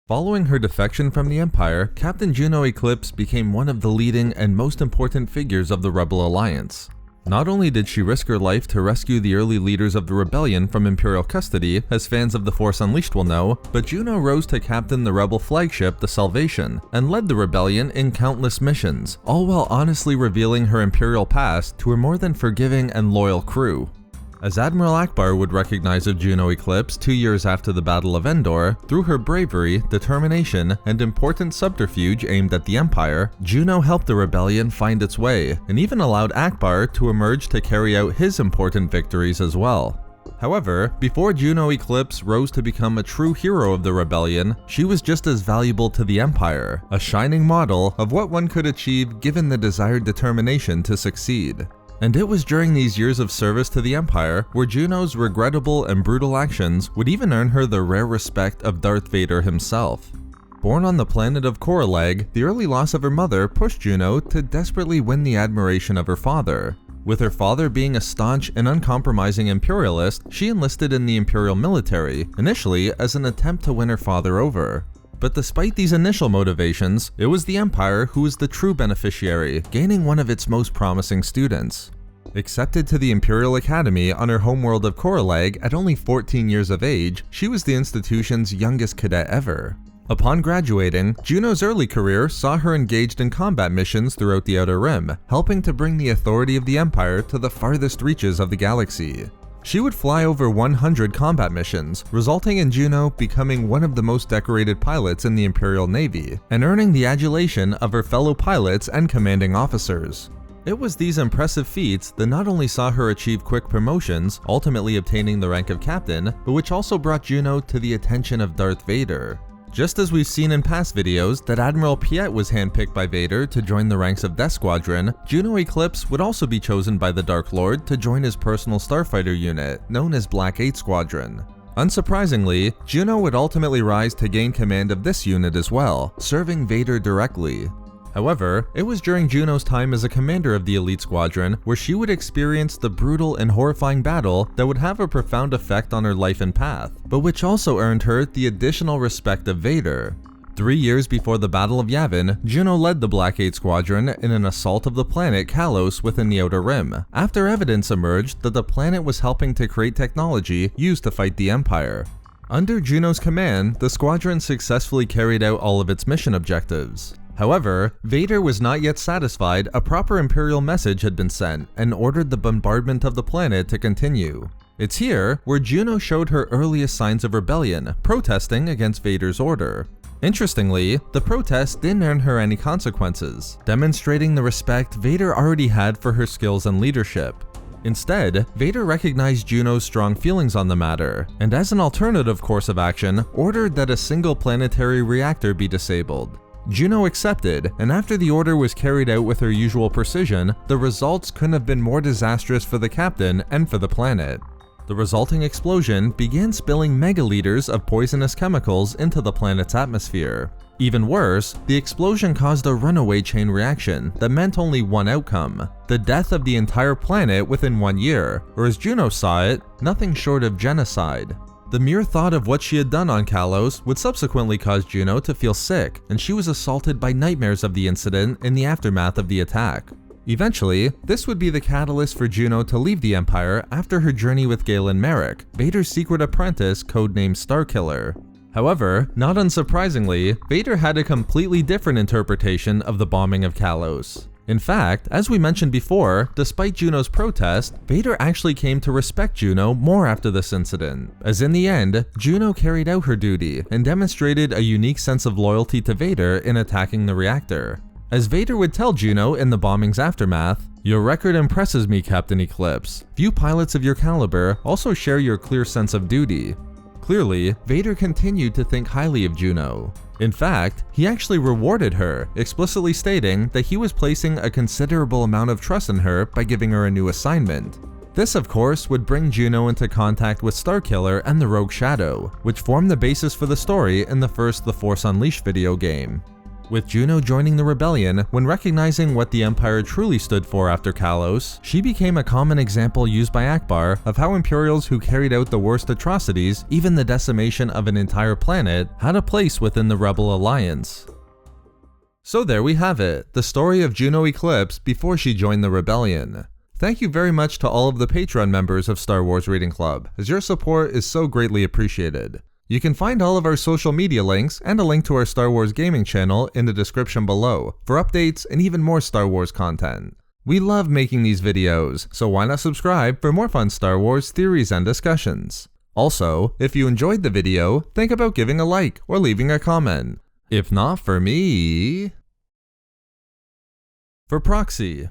Following her defection from the Empire, Captain Juno Eclipse became one of the leading and most important figures of the Rebel Alliance. Not only did she risk her life to rescue the early leaders of the rebellion from Imperial custody, as fans of The Force Unleashed will know, but Juno rose to captain the Rebel flagship, the Salvation, and led the rebellion in countless missions, all while honestly revealing her Imperial past to her more than forgiving and loyal crew. As Admiral Ackbar would recognize of Juno Eclipse 2 years after the Battle of Endor, through her bravery, determination, and important subterfuge aimed at the Empire, Juno helped the rebellion find its way, and even allowed Ackbar to emerge to carry out his important victories as well. However, before Juno Eclipse rose to become a true hero of the rebellion, she was just as valuable to the Empire, a shining model of what one could achieve given the desired determination to succeed. And it was during these years of service to the Empire where Juno's regrettable and brutal actions would even earn her the rare respect of Darth Vader himself. Born on the planet of Coralag, the early loss of her mother pushed Juno to desperately win the admiration of her father. With her father being a staunch and uncompromising imperialist, she enlisted in the Imperial military, initially as an attempt to win her father over. But despite these initial motivations, it was the Empire who was the true beneficiary, gaining one of its most promising students. Accepted to the Imperial Academy on her homeworld of Coralag at only 14 years of age, she was the institution's youngest cadet ever. Upon graduating, Juno's early career saw her engaged in combat missions throughout the Outer Rim, helping to bring the authority of the Empire to the farthest reaches of the galaxy. She would fly over 100 combat missions, resulting in Juno becoming one of the most decorated pilots in the Imperial Navy, and earning the adulation of her fellow pilots and commanding officers. It was these impressive feats that not only saw her achieve quick promotions, ultimately obtaining the rank of captain, but which also brought Juno to the attention of Darth Vader. Just as we've seen in past videos that Admiral Piet was handpicked by Vader to join the ranks of Death Squadron, Juno Eclipse would also be chosen by the Dark Lord to join his personal starfighter unit, known as Black 8 Squadron. Unsurprisingly, Juno would ultimately rise to gain command of this unit as well, serving Vader directly. However, it was during Juno's time as a commander of the Elite Squadron where she would experience the brutal and horrifying battle that would have a profound effect on her life and path, but which also earned her the additional respect of Vader. 3 years before the Battle of Yavin, Juno led the Black 8 Squadron in an assault of the planet Kalos within the Outer Rim, after evidence emerged that the planet was helping to create technology used to fight the Empire. Under Juno's command, the squadron successfully carried out all of its mission objectives. However, Vader was not yet satisfied. A proper Imperial message had been sent and ordered the bombardment of the planet to continue. It's here where Juno showed her earliest signs of rebellion, protesting against Vader's order. Interestingly, the protest didn't earn her any consequences, demonstrating the respect Vader already had for her skills and leadership. Instead, Vader recognized Juno's strong feelings on the matter, and as an alternative course of action, ordered that a single planetary reactor be disabled. Juno accepted, and after the order was carried out with her usual precision, the results couldn't have been more disastrous for the captain and for the planet. The resulting explosion began spilling megaliters of poisonous chemicals into the planet's atmosphere. Even worse, the explosion caused a runaway chain reaction that meant only one outcome: the death of the entire planet within 1 year, or as Juno saw it, nothing short of genocide. The mere thought of what she had done on Kalos would subsequently cause Juno to feel sick, and she was assaulted by nightmares of the incident in the aftermath of the attack. Eventually, this would be the catalyst for Juno to leave the Empire after her journey with Galen Merrick, Vader's secret apprentice codenamed Starkiller. However, not unsurprisingly, Vader had a completely different interpretation of the bombing of Kalos. In fact, as we mentioned before, despite Juno's protest, Vader actually came to respect Juno more after this incident, as in the end, Juno carried out her duty and demonstrated a unique sense of loyalty to Vader in attacking the reactor. As Vader would tell Juno in the bombing's aftermath, "Your record impresses me, Captain Eclipse. Few pilots of your caliber also share your clear sense of duty." Clearly, Vader continued to think highly of Juno. In fact, he actually rewarded her, explicitly stating that he was placing a considerable amount of trust in her by giving her a new assignment. This, of course, would bring Juno into contact with Starkiller and the Rogue Shadow, which formed the basis for the story in the first The Force Unleashed video game. With Juno joining the rebellion when recognizing what the Empire truly stood for after Kalos, she became a common example used by Akbar of how Imperials who carried out the worst atrocities, even the decimation of an entire planet, had a place within the Rebel Alliance. So there we have it, the story of Juno Eclipse before she joined the rebellion. Thank you very much to all of the Patreon members of Star Wars Reading Club, as your support is so greatly appreciated. You can find all of our social media links and a link to our Star Wars gaming channel in the description below for updates and even more Star Wars content. We love making these videos, so why not subscribe for more fun Star Wars theories and discussions. Also, if you enjoyed the video, think about giving a like or leaving a comment. If not for me... For proxy.